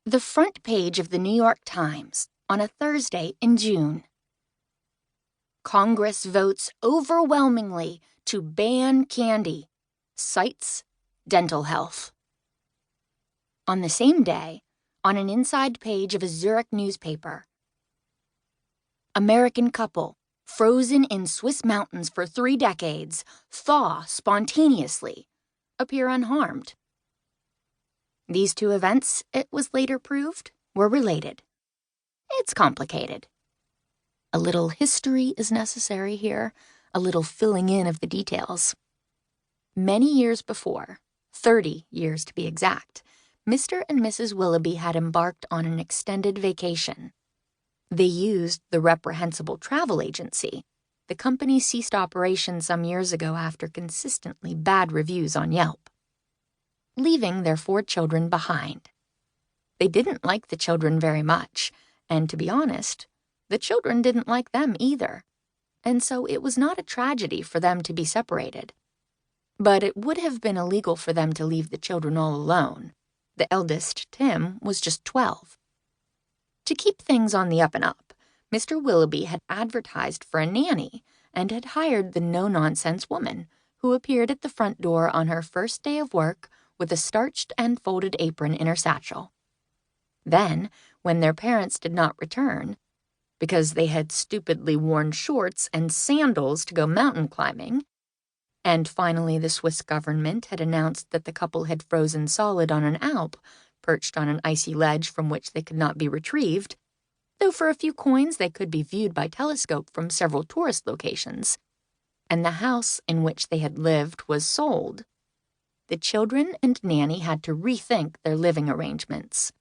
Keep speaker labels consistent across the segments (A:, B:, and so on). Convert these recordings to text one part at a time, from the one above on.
A: The front page of the New York Times on a Thursday in June. Congress votes overwhelmingly to ban candy. Cites dental health. On the same day, on an inside page of a Zurich newspaper, American couple, frozen in Swiss mountains for 3 decades, thaw spontaneously, appear unharmed. These two events, it was later proved, were related. It's complicated. A little history is necessary here, a little filling in of the details. Many years before, 30 years to be exact, Mr. and Mrs. Willoughby had embarked on an extended vacation. They used the reprehensible travel agency. The company ceased operation some years ago after consistently bad reviews on Yelp, leaving their 4 children behind. They didn't like the children very much, and to be honest, the children didn't like them either, and so it was not a tragedy for them to be separated. But it would have been illegal for them to leave the children all alone. The eldest, Tim, was just 12. To keep things on the up and up, Mr. Willoughby had advertised for a nanny and had hired the no-nonsense woman, who appeared at the front door on her first day of work with a starched and folded apron in her satchel. Then, when their parents did not return, because they had stupidly worn shorts and sandals to go mountain climbing, and finally the Swiss government had announced that the couple had frozen solid on an Alp, perched on an icy ledge from which they could not be retrieved, though for a few coins they could be viewed by telescope from several tourist locations, and the house in which they had lived was sold, the children and Nanny had to rethink their living arrangements.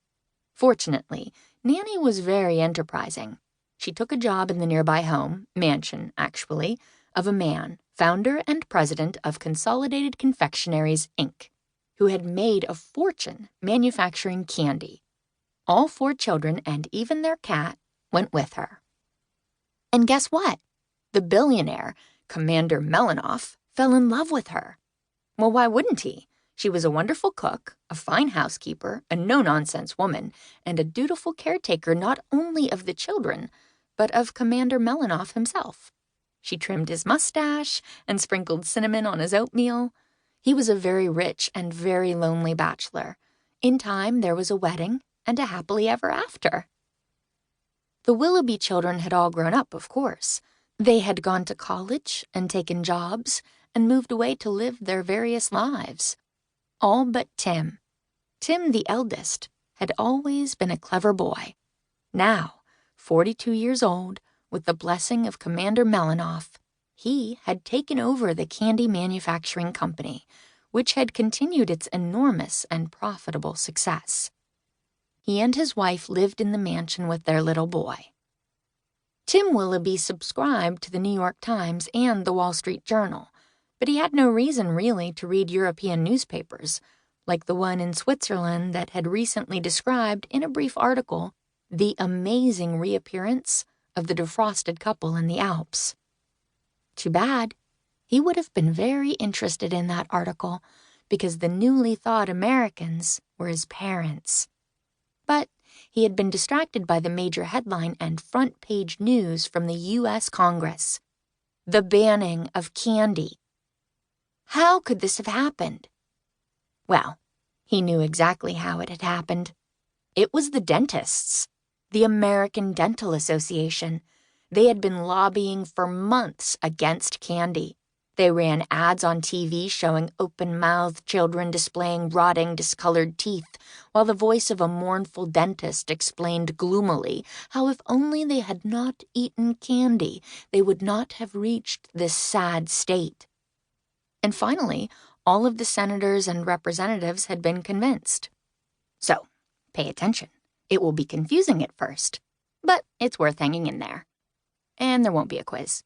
A: Fortunately, Nanny was very enterprising. She took a job in the nearby mansion, actually, of a man, founder and president of Consolidated Confectionaries, Inc., who had made a fortune manufacturing candy. All 4 children and even their cat went with her. And guess what? The billionaire, Commander Melanoff, fell in love with her. Well, why wouldn't he? She was a wonderful cook, a fine housekeeper, a no-nonsense woman, and a dutiful caretaker not only of the children, but of Commander Melanoff himself. She trimmed his mustache and sprinkled cinnamon on his oatmeal. He was a very rich and very lonely bachelor. In time, there was a wedding and a happily ever after. The Willoughby children had all grown up, of course. They had gone to college and taken jobs and moved away to live their various lives. All but Tim. Tim, the eldest, had always been a clever boy. Now, 42 years old, with the blessing of Commander Melanoff, he had taken over the candy manufacturing company, which had continued its enormous and profitable success. He and his wife lived in the mansion with their little boy. Tim Willoughby subscribed to the New York Times and the Wall Street Journal, but he had no reason really to read European newspapers, like the one in Switzerland that had recently described in a brief article the amazing reappearance of the defrosted couple in the Alps. Too bad. He would have been very interested in that article because the newly thawed Americans were his parents. But he had been distracted by the major headline and front-page news from the U.S. Congress. The banning of candy. How could this have happened? Well, he knew exactly how it had happened. It was the dentists, the American Dental Association. They had been lobbying for months against candy. They ran ads on TV showing open-mouthed children displaying rotting, discolored teeth, while the voice of a mournful dentist explained gloomily how if only they had not eaten candy, they would not have reached this sad state. And finally, all of the senators and representatives had been convinced. So, pay attention. It will be confusing at first, but it's worth hanging in there. And there won't be a quiz.